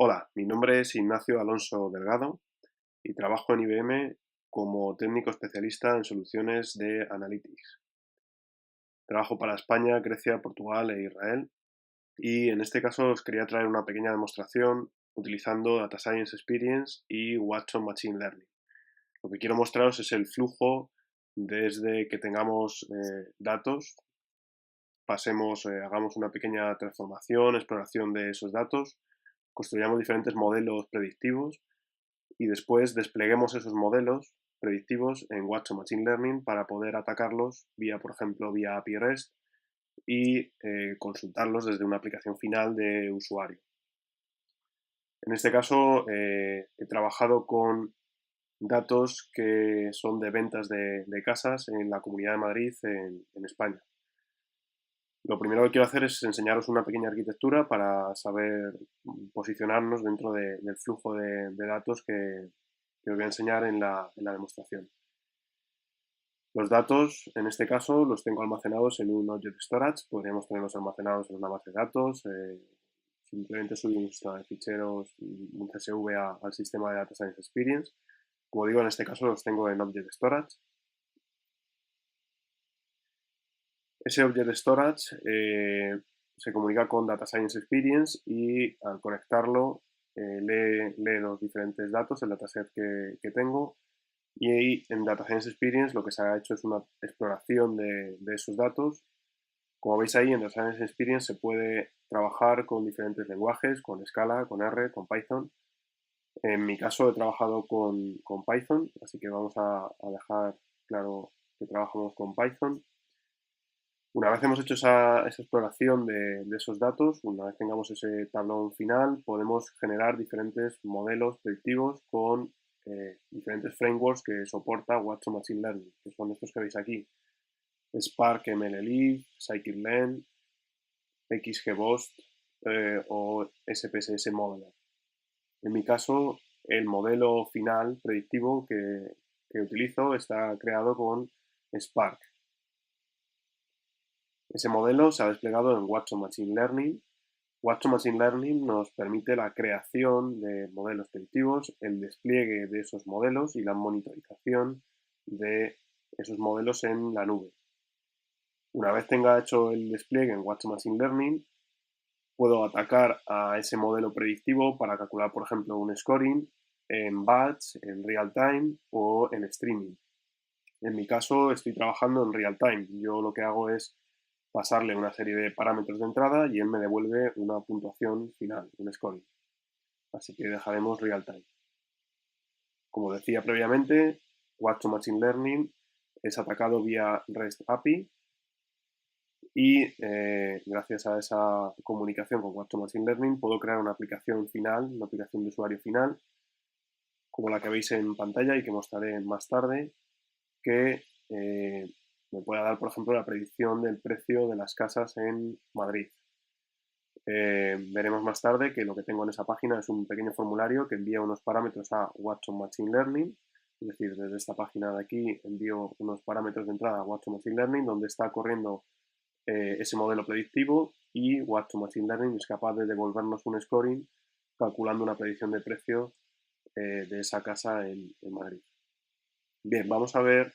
Hola, mi nombre es Ignacio Alonso Delgado y trabajo en IBM como técnico especialista en soluciones de Analytics. Trabajo para España, Grecia, Portugal e Israel y en este caso os quería traer una pequeña demostración utilizando Data Science Experience y Watson Machine Learning. Lo que quiero mostraros es el flujo desde que tengamos datos, hagamos una pequeña transformación, exploración de esos datos, construyamos diferentes modelos predictivos y después despleguemos esos modelos predictivos en Watson Machine Learning para poder atacarlos vía, por ejemplo, vía API REST y consultarlos desde una aplicación final de usuario. En este caso he trabajado con datos que son de ventas de casas en la Comunidad de Madrid en España. Lo primero que quiero hacer es enseñaros una pequeña arquitectura para saber posicionarnos dentro del flujo de datos que os voy a enseñar en la demostración. Los datos, en este caso, los tengo almacenados en un Object Storage. Podríamos tenerlos almacenados en una base de datos. Simplemente subir un sistema de ficheros, un CSV al sistema de Data Science Experience. Como digo, en este caso los tengo en Object Storage. Ese Object Storage se comunica con Data Science Experience y al conectarlo lee los diferentes datos, el dataset que tengo, y en Data Science Experience lo que se ha hecho es una exploración de esos datos. Como veis ahí, en Data Science Experience se puede trabajar con diferentes lenguajes, con Scala, con R, con Python. En mi caso he trabajado con Python, así que vamos a dejar claro que trabajamos con Python. Una vez hemos hecho esa exploración de esos datos, una vez tengamos ese tablón final, podemos generar diferentes modelos predictivos con diferentes frameworks que soporta Watson Machine Learning, que son estos que veis aquí. Spark MLLeaf, Scikit-learn, XGBoost o SPSS Modeler. En mi caso, el modelo final predictivo que utilizo está creado con Spark. Ese modelo se ha desplegado en Watson Machine Learning. Watson Machine Learning nos permite la creación de modelos predictivos, el despliegue de esos modelos y la monitorización de esos modelos en la nube. Una vez tenga hecho el despliegue en Watson Machine Learning, puedo atacar a ese modelo predictivo para calcular, por ejemplo, un scoring en batch, en real time o en streaming. En mi caso estoy trabajando en real time. Yo lo que hago es pasarle una serie de parámetros de entrada y él me devuelve una puntuación final, un scoring. Así que dejaremos real time. Como decía previamente, Watson Machine Learning es atacado vía REST API y gracias a esa comunicación con Watson Machine Learning puedo crear una aplicación final, una aplicación de usuario final, como la que veis en pantalla y que mostraré más tarde, que me pueda dar, por ejemplo, la predicción del precio de las casas en Madrid. Veremos más tarde que lo que tengo en esa página es un pequeño formulario que envía unos parámetros a Watson Machine Learning, es decir, desde esta página de aquí envío unos parámetros de entrada a Watson Machine Learning donde está corriendo ese modelo predictivo y Watson Machine Learning es capaz de devolvernos un scoring calculando una predicción de precio de esa casa en Madrid. Bien, vamos a ver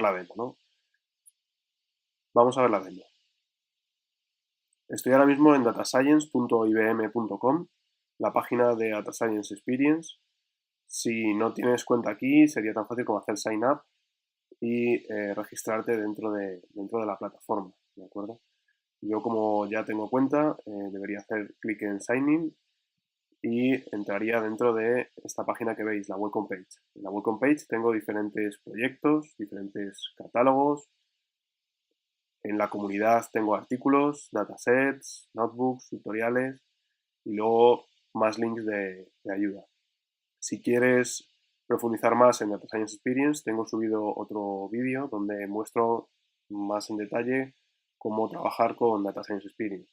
la demo, ¿no? Vamos a ver la demo. Estoy ahora mismo en datascience.ibm.com, la página de Data Science Experience. Si no tienes cuenta aquí, sería tan fácil como hacer sign up y registrarte dentro de la plataforma, ¿de acuerdo? Yo, como ya tengo cuenta, debería hacer clic en sign in y entraría dentro de esta página que veis, la welcome page. En la welcome page tengo diferentes proyectos, diferentes catálogos. En la comunidad tengo artículos, datasets, notebooks, tutoriales y luego más links de ayuda. Si quieres profundizar más en Data Science Experience, tengo subido otro vídeo donde muestro más en detalle cómo trabajar con Data Science Experience.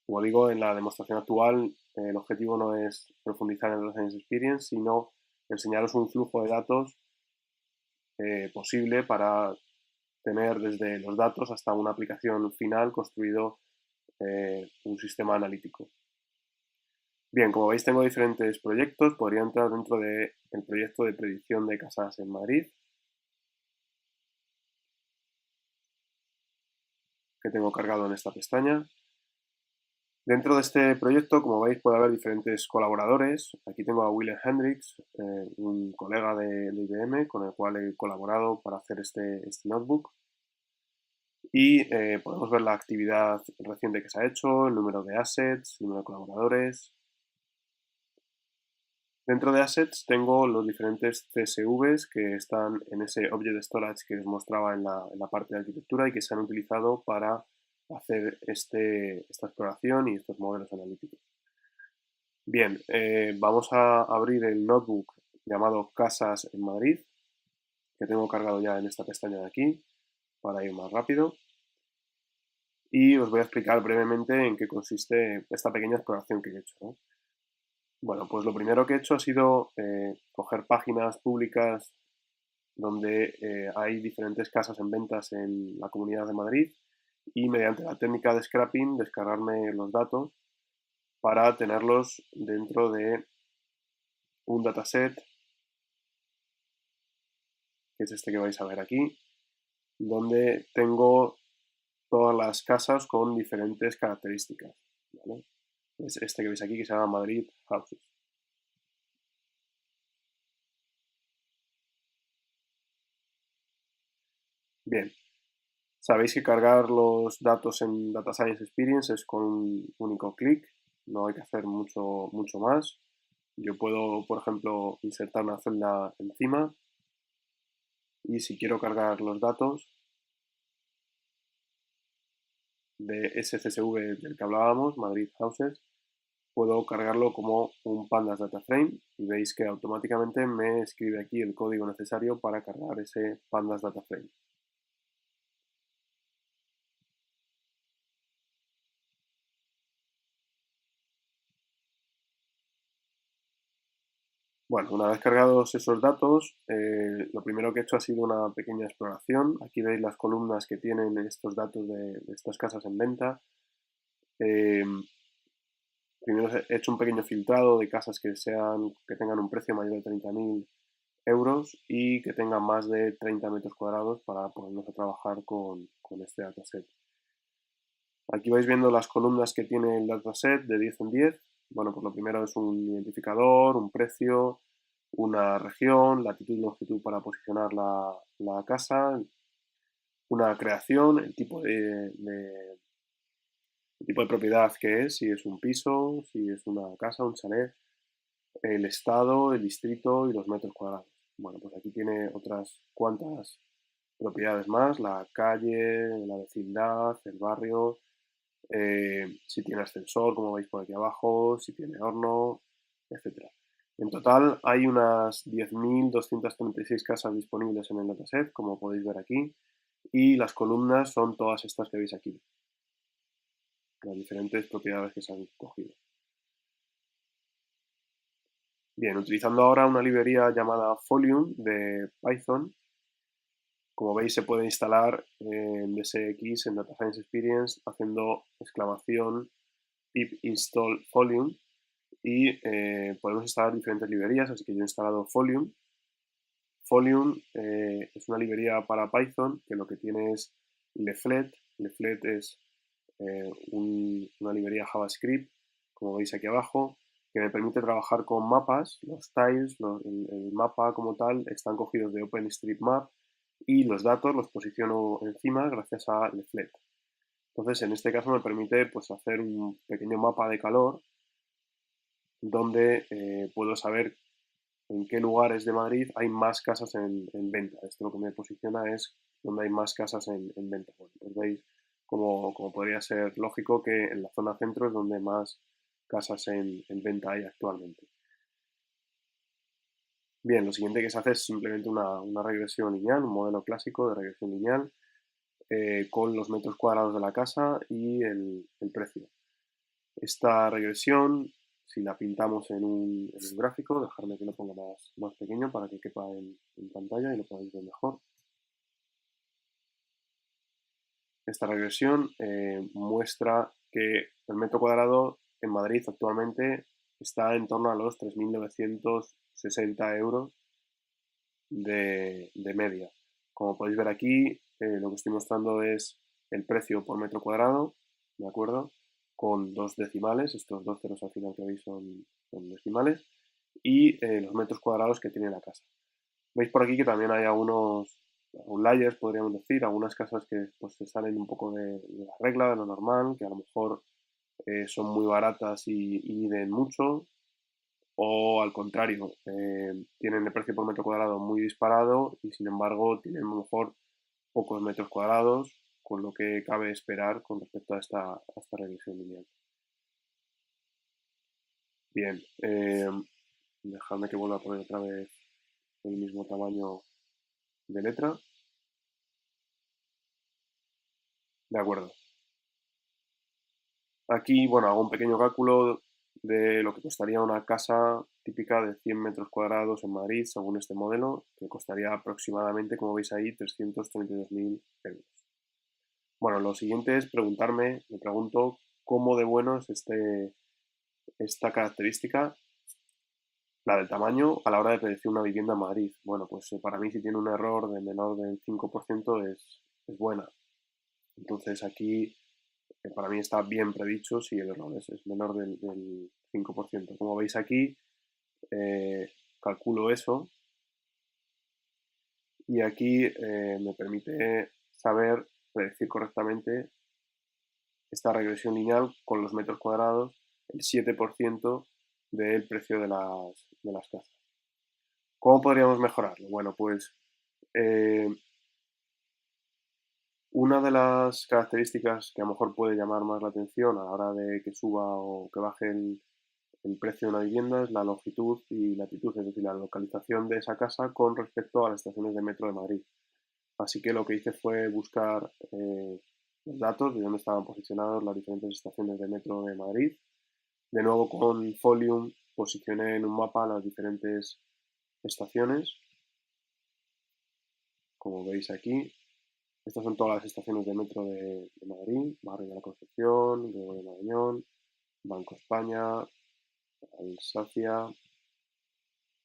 Como digo, en la demostración actual el objetivo no es profundizar en Data Science Experience, sino enseñaros un flujo de datos posible para tener desde los datos hasta una aplicación final construido un sistema analítico. Bien, como veis tengo diferentes proyectos, podría entrar dentro del proyecto de predicción de casas en Madrid, que tengo cargado en esta pestaña. Dentro de este proyecto, como veis, puede haber diferentes colaboradores. Aquí tengo a Willem Hendricks, un colega de IBM con el cual he colaborado para hacer este notebook. Y podemos ver la actividad reciente que se ha hecho, el número de assets, el número de colaboradores. Dentro de assets tengo los diferentes CSVs que están en ese Object Storage que os mostraba en la parte de arquitectura y que se han utilizado para hacer esta exploración y estos modelos analíticos. Bien, vamos a abrir el notebook llamado Casas en Madrid, que tengo cargado ya en esta pestaña de aquí, para ir más rápido. Y os voy a explicar brevemente en qué consiste esta pequeña exploración que he hecho, ¿no? Bueno, pues lo primero que he hecho ha sido coger páginas públicas donde hay diferentes casas en ventas en la Comunidad de Madrid y mediante la técnica de scrapping descargarme los datos para tenerlos dentro de un dataset, que es este que vais a ver aquí, donde tengo todas las casas con diferentes características, ¿vale? Es este que veis aquí que se llama Madrid Houses. Bien, sabéis que cargar los datos en Data Science Experience es con un único clic, no hay que hacer mucho más. Yo puedo, por ejemplo, insertar una celda encima y si quiero cargar los datos de ese CSV del que hablábamos, Madrid Houses, puedo cargarlo como un Pandas Data Frame y veis que automáticamente me escribe aquí el código necesario para cargar ese Pandas Data Frame. Bueno, una vez cargados esos datos, lo primero que he hecho ha sido una pequeña exploración. Aquí veis las columnas que tienen estos datos de estas casas en venta. Eh, Primero he hecho un pequeño filtrado de casas que tengan un precio mayor de 30.000 euros y que tengan más de 30 metros cuadrados para ponernos a trabajar con este dataset. Aquí vais viendo las columnas que tiene el dataset de 10 en 10. Bueno, pues lo primero es un identificador, un precio, una región, latitud y longitud para posicionar la casa, una creación, el tipo de propiedad que es, si es un piso, si es una casa, un chalet, el estado, el distrito y los metros cuadrados. Bueno, pues aquí tiene otras cuantas propiedades más, la calle, la vecindad, el barrio, si tiene ascensor, como veis por aquí abajo, si tiene horno, etcétera. En total hay unas 10.236 casas disponibles en el dataset, como podéis ver aquí, y las columnas son todas estas que veis aquí, las diferentes propiedades que se han cogido. Bien, utilizando ahora una librería llamada Folium de Python, como veis se puede instalar en DSX, en Data Science Experience, haciendo exclamación pip install Folium y podemos instalar diferentes librerías, así que yo he instalado Folium. Folium es una librería para Python que lo que tiene es Leaflet. Leaflet es una librería JavaScript, como veis aquí abajo, que me permite trabajar con mapas. Los tiles, el mapa como tal, están cogidos de OpenStreetMap y los datos los posiciono encima gracias a Leaflet. Entonces, en este caso me permite pues, hacer un pequeño mapa de calor donde puedo saber en qué lugares de Madrid hay más casas en venta. Esto lo que me posiciona es donde hay más casas en venta. Bueno, pues veis como podría ser lógico que en la zona centro es donde más casas en venta hay actualmente. Bien, lo siguiente que se hace es simplemente una regresión lineal, un modelo clásico de regresión lineal con los metros cuadrados de la casa y el precio. Esta regresión, si la pintamos en un gráfico, dejarme que lo ponga más pequeño para que quepa en pantalla y lo podáis ver mejor. Esta regresión muestra que el metro cuadrado en Madrid actualmente está en torno a los 3.960 euros de media. Como podéis ver aquí, lo que estoy mostrando es el precio por metro cuadrado, ¿de acuerdo? Con dos decimales, estos dos ceros al final que veis son decimales, y los metros cuadrados que tiene la casa. Veis por aquí que también hay algunos outliers, podríamos decir, algunas casas que pues, se salen un poco de la regla, de lo normal, que a lo mejor son muy baratas y miden mucho, o al contrario, tienen el precio por metro cuadrado muy disparado y sin embargo tienen a lo mejor pocos metros cuadrados, con lo que cabe esperar con respecto a esta regresión lineal. Bien, dejadme que vuelva a poner otra vez el mismo tamaño de letra. De acuerdo. Aquí, bueno, hago un pequeño cálculo de lo que costaría una casa típica de 100 metros cuadrados en Madrid, según este modelo, que costaría aproximadamente, como veis ahí, 332.000 euros. Bueno, lo siguiente es me pregunto cómo de bueno es esta característica, la del tamaño, a la hora de predecir una vivienda en Madrid. Bueno, pues para mí si tiene un error de menor del 5% es buena. Entonces aquí para mí está bien predicho si el error es menor del 5%. Como veis aquí, calculo eso y aquí me permite saber predecir correctamente esta regresión lineal con los metros cuadrados, el 7% del precio de las casas. ¿Cómo podríamos mejorarlo? Bueno, pues eh, una de las características que a lo mejor puede llamar más la atención a la hora de que suba o que baje el precio de una vivienda es la longitud y latitud, es decir, la localización de esa casa con respecto a las estaciones de metro de Madrid. Así que lo que hice fue buscar los datos de dónde estaban posicionadas las diferentes estaciones de metro de Madrid. De nuevo con Folium posicioné en un mapa las diferentes estaciones, como veis aquí. Estas son todas las estaciones de metro de Madrid: Barrio de la Concepción, Gregorio Marañón, Banco España, Alsacia,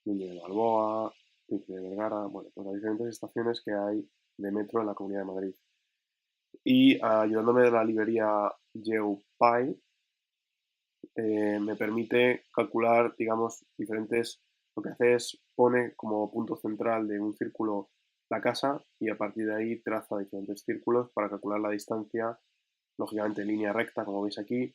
Niño de Balboa, Príncipe de Vergara, bueno, pues las diferentes estaciones que hay de metro en la Comunidad de Madrid. Y ayudándome de la librería GeoPy, me permite calcular, digamos, lo que hace es pone como punto central de un círculo la casa y a partir de ahí traza diferentes círculos para calcular la distancia, lógicamente en línea recta, como veis aquí,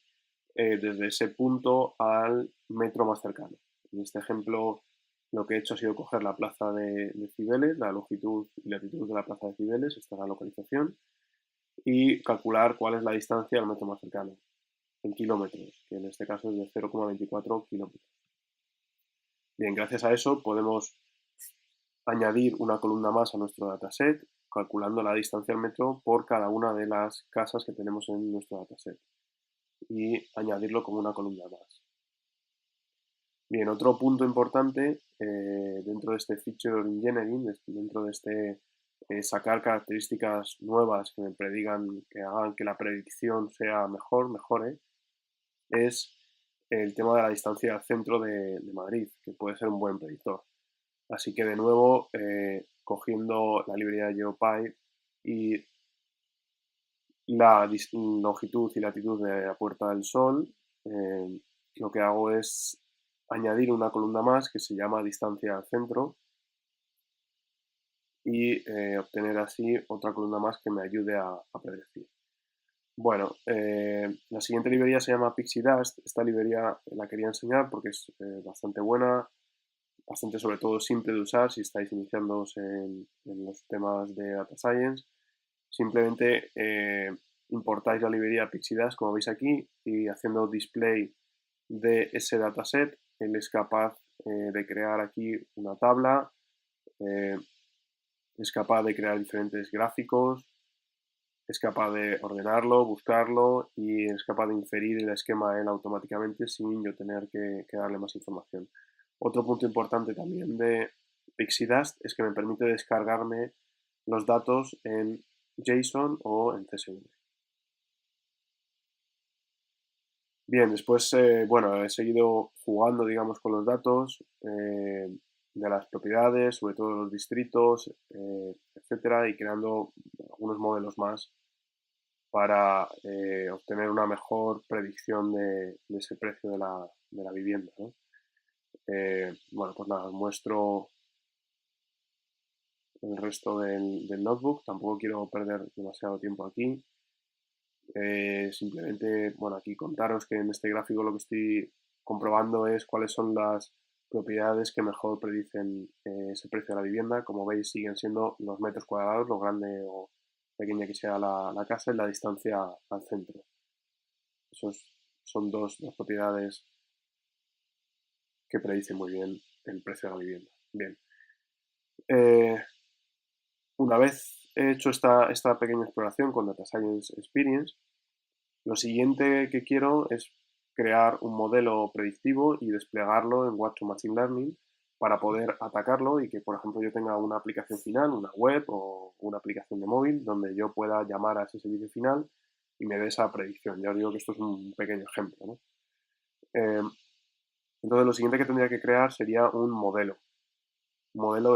desde ese punto al metro más cercano. En este ejemplo, lo que he hecho ha sido coger la plaza de Cibeles, la longitud y latitud de la plaza de Cibeles, esta es la localización, y calcular cuál es la distancia al metro más cercano, en kilómetros, que en este caso es de 0,24 kilómetros. Bien, gracias a eso podemos añadir una columna más a nuestro dataset, calculando la distancia al metro por cada una de las casas que tenemos en nuestro dataset, y añadirlo como una columna más. Bien, otro punto importante dentro de este feature engineering, dentro de sacar características nuevas que me predigan, que hagan que la predicción sea mejore, es el tema de la distancia al centro de Madrid, que puede ser un buen predictor. Así que de nuevo, cogiendo la librería GeoPy y la longitud y latitud de la Puerta del Sol, lo que hago es añadir una columna más que se llama distancia al centro y obtener así otra columna más que me ayude a predecir. Bueno, la siguiente librería se llama Pixie Dust. Esta librería la quería enseñar porque es bastante buena, bastante sobre todo simple de usar si estáis iniciándoos en los temas de Data Science. Simplemente importáis la librería Pixie Dust, como veis aquí, y haciendo display de ese dataset, él es capaz de crear aquí una tabla, eh, es capaz de crear diferentes gráficos, es capaz de ordenarlo, buscarlo y es capaz de inferir el esquema a él automáticamente sin yo tener que darle más información. Otro punto importante también de PixieDust es que me permite descargarme los datos en JSON o en CSV. Bien, después, bueno, he seguido jugando, digamos, con los datos de las propiedades, sobre todo los distritos, etcétera, y creando algunos modelos más para obtener una mejor predicción de ese precio de la vivienda, ¿no? Bueno, pues nada, muestro el resto del notebook. Tampoco quiero perder demasiado tiempo aquí. Simplemente, bueno, aquí contaros que en este gráfico lo que estoy comprobando es cuáles son las propiedades que mejor predicen ese precio de la vivienda. Como veis, siguen siendo los metros cuadrados, lo grande o pequeña que sea la casa, y la distancia al centro. Esos son dos propiedades que predicen muy bien el precio de la vivienda. Bien. Eh, una vez he hecho esta pequeña exploración con Data Science Experience, lo siguiente que quiero es crear un modelo predictivo y desplegarlo en Watson Machine Learning para poder atacarlo y que, por ejemplo, yo tenga una aplicación final, una web o una aplicación de móvil donde yo pueda llamar a ese servicio final y me dé esa predicción. Ya os digo que esto es un pequeño ejemplo, ¿no? Eh, entonces, lo siguiente que tendría que crear sería un modelo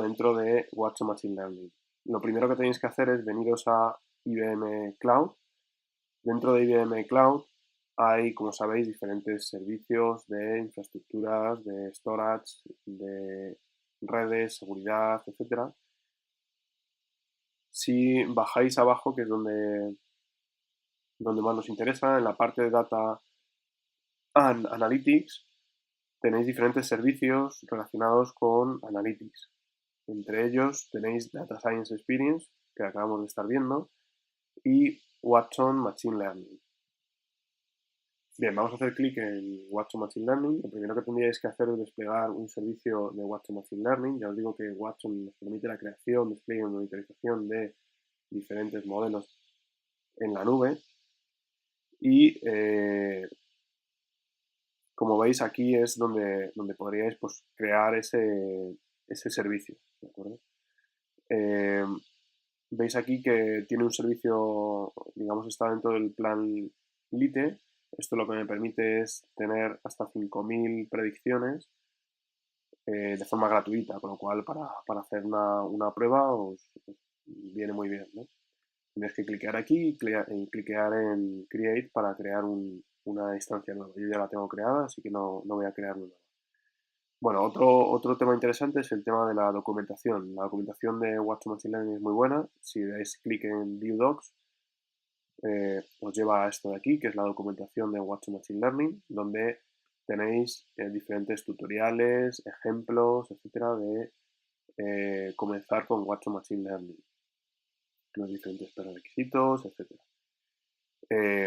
dentro de Watson Machine Learning. Lo primero que tenéis que hacer es veniros a IBM Cloud. Dentro de IBM Cloud hay, como sabéis, diferentes servicios de infraestructuras, de storage, de redes, seguridad, etcétera. Si bajáis abajo, que es donde más nos interesa, en la parte de Data and Analytics, tenéis diferentes servicios relacionados con Analytics. Entre ellos tenéis Data Science Experience, que acabamos de estar viendo, y Watson Machine Learning. Bien, vamos a hacer clic en Watson Machine Learning. Lo primero que tendríais que hacer es desplegar un servicio de Watson Machine Learning. Ya os digo que Watson nos permite la creación, despliegue y monitorización de diferentes modelos en la nube. Y como veis, aquí es donde podríais pues, crear ese servicio. ¿De acuerdo? Eh, Veis aquí que tiene un servicio, digamos, está dentro del plan Lite. Esto lo que me permite es tener hasta 5.000 predicciones de forma gratuita, con lo cual para hacer una prueba os viene muy bien, ¿no? Tienes que cliquear aquí y cliquear en Create para crear una instancia nueva. Yo ya la tengo creada, así que no voy a crear nada. Bueno, otro tema interesante es el tema de la documentación. La documentación de Watson Machine Learning es muy buena. Si dais clic en View Docs, os lleva a esto de aquí, que es la documentación de Watson Machine Learning, donde tenéis diferentes tutoriales, ejemplos, etcétera, de comenzar con Watson Machine Learning, los diferentes prerequisitos, etcétera.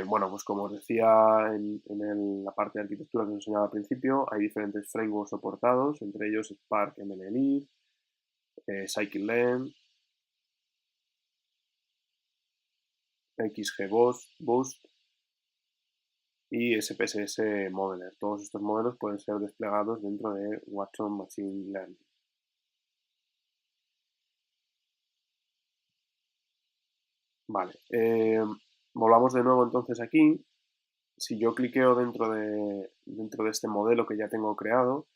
Bueno, pues como os decía la parte de arquitectura que os enseñaba al principio, hay diferentes frameworks soportados, entre ellos Spark MLLib, Scikit-learn, XGBoost y SPSS Modeler. Todos estos modelos pueden ser desplegados dentro de Watson Machine Learning. Vale, volvamos de nuevo entonces aquí. Si yo cliqueo dentro de este modelo que ya tengo creado,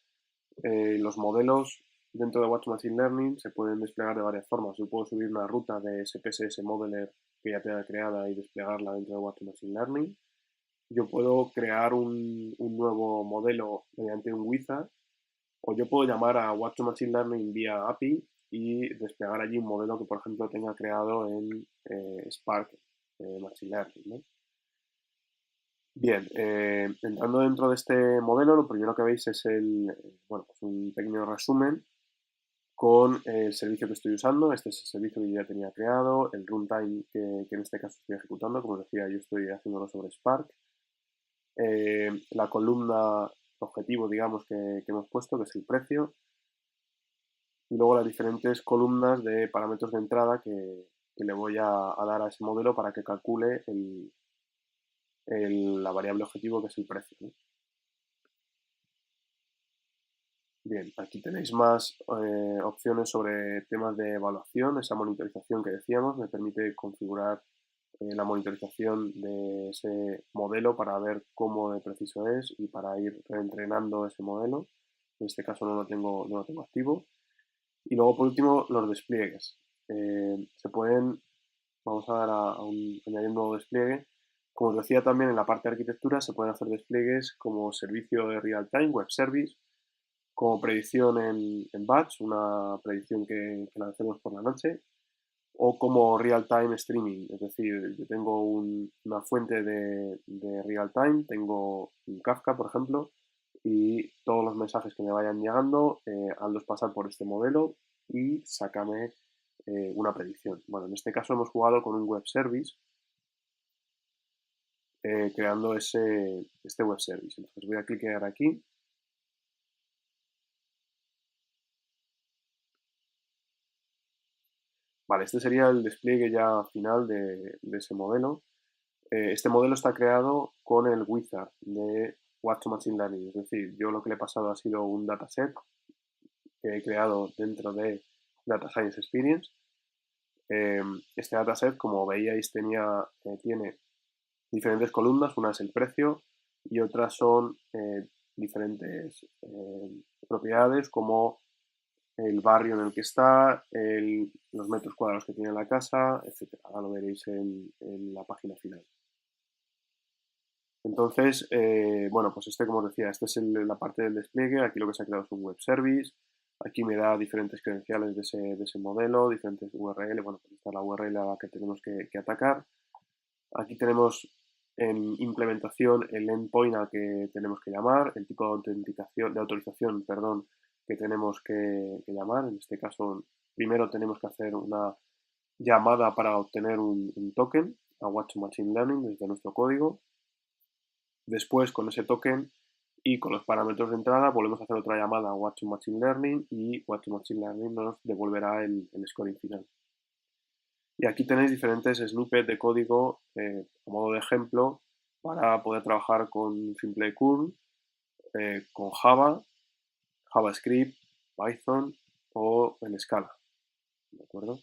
los modelos dentro de Watson Machine Learning se pueden desplegar de varias formas. Yo puedo subir una ruta de SPSS Modeler que ya tenga creada y desplegarla dentro de Watson Machine Learning. Yo puedo crear un nuevo modelo mediante un wizard, o yo puedo llamar a Watson Machine Learning vía API y desplegar allí un modelo que, por ejemplo, tenga creado en Spark Machine Learning, ¿no? Bien, entrando dentro de este modelo, lo primero que veis es bueno, pues un pequeño resumen con el servicio que estoy usando. Este es el servicio que yo ya tenía creado, el runtime que en este caso estoy ejecutando. Como os decía, yo estoy haciéndolo sobre Spark. La columna objetivo, digamos, que hemos puesto, que es el precio. Y luego las diferentes columnas de parámetros de entrada que le voy a dar a ese modelo para que calcule la variable objetivo, que es el precio, ¿no? Bien, aquí tenéis más opciones sobre temas de evaluación. Esa monitorización que decíamos me permite configurar la monitorización de ese modelo para ver cómo de preciso es y para ir reentrenando ese modelo. En este caso no lo tengo activo. Y luego, por último, los despliegues. Se pueden, vamos a dar añadir un nuevo despliegue. Como os decía también, en la parte de arquitectura se pueden hacer despliegues como servicio de real-time, web service, como predicción en batch, una predicción que la hacemos por la noche, o como real-time streaming. Es decir, yo tengo una fuente de real-time, tengo un Kafka, por ejemplo, y todos los mensajes que me vayan llegando, hazlos pasar por este modelo y sácame una predicción. Bueno, en este caso hemos jugado con un web service, creando este web service. Entonces voy a clicar aquí. Vale, este sería el despliegue ya final de ese modelo. Este modelo está creado con el wizard de Watson Machine Learning. Es decir, yo lo que le he pasado ha sido un dataset que he creado dentro de Data Science Experience. Este dataset, como veíais, tiene diferentes columnas. Una es el precio y otras son diferentes propiedades como el barrio en el que está, los metros cuadrados que tiene la casa, etcétera. Ahora lo veréis en la página final. Entonces, bueno, pues como os decía, esta es la parte del despliegue. Aquí lo que se ha creado es un web service. Aquí me da diferentes credenciales de ese modelo, diferentes URL. Bueno, pues esta es la URL a la que tenemos que atacar. Aquí tenemos en implementación el endpoint al que tenemos que llamar, el tipo de autenticación, de autorización, perdón, que tenemos que llamar. En este caso, primero tenemos que hacer una llamada para obtener un token a Watson Machine Learning desde nuestro código. Después, con ese token y con los parámetros de entrada, volvemos a hacer otra llamada a Watson Machine Learning y Watson Machine Learning nos devolverá el scoring final. Y aquí tenéis diferentes snippets de código a modo de ejemplo para poder trabajar con simple curl, con Java, JavaScript, Python o en Scala. ¿De acuerdo?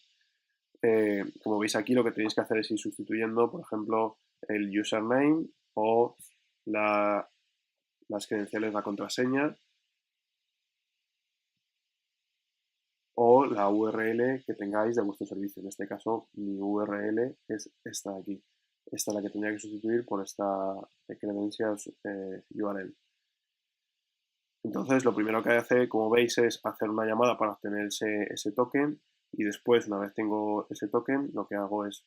Como veis aquí, lo que tenéis que hacer es ir sustituyendo, por ejemplo, el username o las credenciales, la contraseña o la URL que tengáis de vuestro servicio. En este caso, mi URL es esta de aquí. Esta es la que tendría que sustituir por esta credentials URL. Entonces, lo primero que hace, como veis, es hacer una llamada para obtener ese token y después, una vez tengo ese token, lo que hago es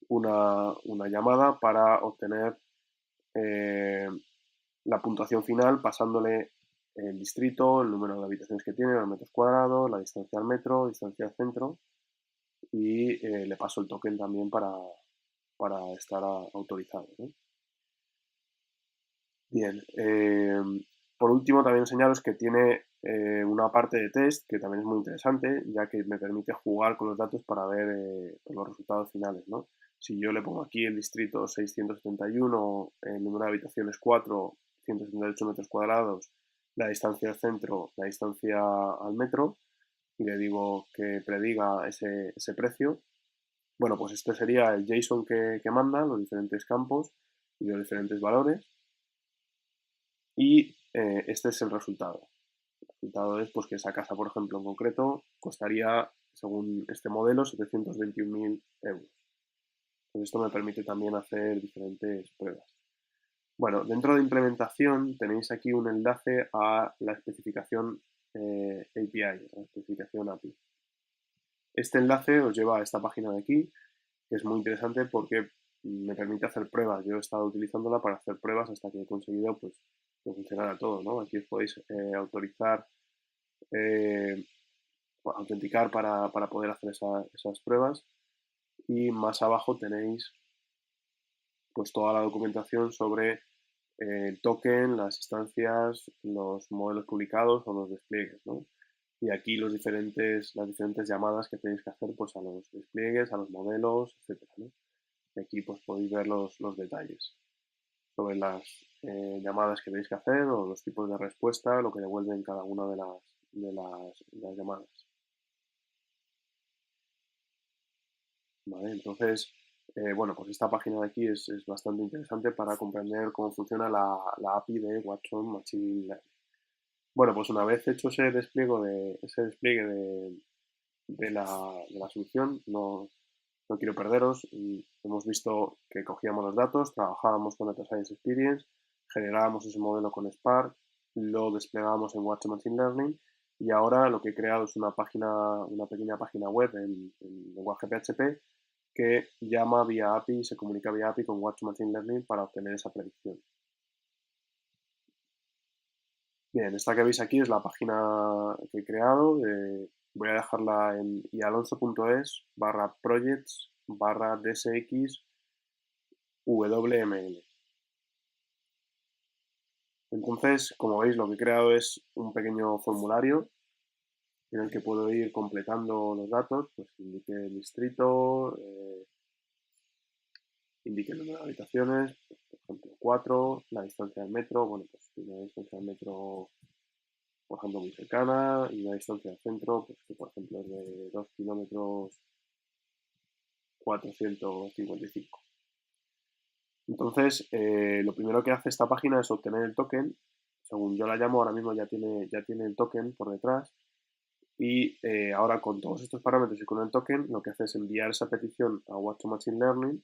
una llamada para obtener eh, la puntuación final pasándole el distrito, el número de habitaciones que tiene, los metros cuadrados, la distancia al metro, distancia al centro y le paso el token también para estar autorizado, ¿no? Bien, por último también enseñaros que tiene una parte de test que también es muy interesante, ya que me permite jugar con los datos para ver los resultados finales, ¿no? Si yo le pongo aquí el distrito 671, el número de habitaciones 4, 178 metros cuadrados, la distancia al centro, la distancia al metro, y le digo que prediga ese precio, bueno, pues este sería el JSON que manda, los diferentes campos y los diferentes valores, y este es el resultado. El resultado es pues, que esa casa, por ejemplo, en concreto, costaría, según este modelo, 721.000 euros. Pues esto me permite también hacer diferentes pruebas. Bueno, dentro de implementación tenéis aquí un enlace a la especificación API, a la especificación API. Este enlace os lleva a esta página de aquí, que es muy interesante porque me permite hacer pruebas. Yo he estado utilizándola para hacer pruebas hasta que he conseguido pues, que funcionara todo, ¿no? Aquí os podéis autorizar, eh, autenticar para poder hacer esas pruebas y más abajo tenéis pues toda la documentación sobre el token, las instancias, los modelos publicados o los despliegues, ¿no? Y aquí las diferentes llamadas que tenéis que hacer pues, a los despliegues, a los modelos, etcétera, ¿no? Y aquí pues, podéis ver los detalles sobre las llamadas que tenéis que hacer o los tipos de respuesta, lo que devuelven cada una de las llamadas. ¿vale? Entonces, bueno, pues esta página de aquí es bastante interesante para comprender cómo funciona la API de Watson Machine Learning. Bueno, pues una vez hecho ese despliegue de la solución, no quiero perderos. Y hemos visto que cogíamos los datos, trabajábamos con Data Science Experience, generábamos ese modelo con Spark, lo desplegábamos en Watson Machine Learning y ahora lo que he creado es una pequeña página web en lenguaje PHP que llama vía API, se comunica vía API con Watson Machine Learning para obtener esa predicción. Bien, esta que veis aquí es la página que he creado. Voy a dejarla en ialonso.es/projects/dsxwml. Entonces, como veis, lo que he creado es un pequeño formulario en el que puedo ir completando los datos, pues indique el distrito, indique el número de habitaciones, pues, por ejemplo 4, la distancia del metro, bueno, pues una distancia del metro, por ejemplo, muy cercana, y una distancia del centro, pues que por ejemplo es de 2 kilómetros 455. Entonces, lo primero que hace esta página es obtener el token. Según yo la llamo, ahora mismo ya tiene el token por detrás. Y ahora con todos estos parámetros y con el token, lo que hace es enviar esa petición a Watson Machine Learning.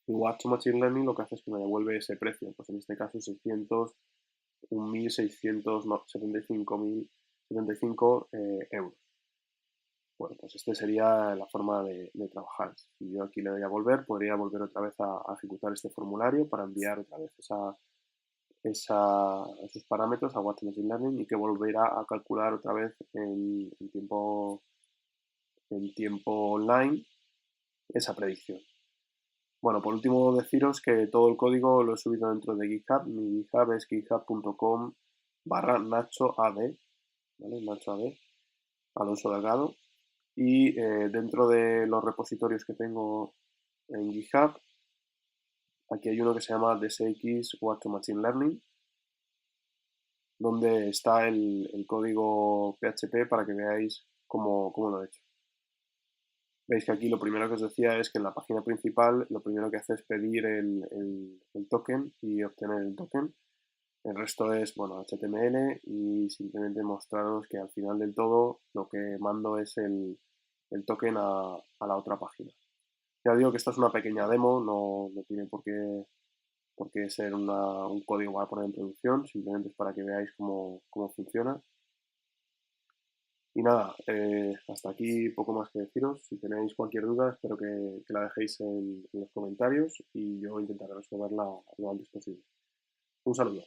Y Watson Machine Learning lo que hace es que me devuelve ese precio. Pues en este caso 1.675.075 euros. Bueno, pues esta sería la forma de trabajar. Si yo aquí le doy a volver, podría volver otra vez a ejecutar este formulario para enviar otra vez esos parámetros a Watson Machine Learning y que volverá a calcular otra vez en tiempo online esa predicción. Bueno, por último deciros que todo el código lo he subido dentro de GitHub. Mi GitHub es github.com/NachoAD, ¿vale? NachoAD, Alonso Delgado. Y dentro de los repositorios que tengo en GitHub, aquí hay uno que se llama DSX Watson Machine Learning, donde está el código PHP para que veáis cómo lo he hecho. Veis que aquí lo primero que os decía es que en la página principal lo primero que hace es pedir el token y obtener el token. El resto es, bueno, HTML y simplemente mostraros que al final del todo lo que mando es el token a la otra página. Ya digo que esta es una pequeña demo, no tiene por qué ser un código para poner en producción, simplemente es para que veáis cómo funciona. Y nada, hasta aquí poco más que deciros. Si tenéis cualquier duda, espero que la dejéis en los comentarios y yo intentaré resolverla lo antes posible. Un saludo.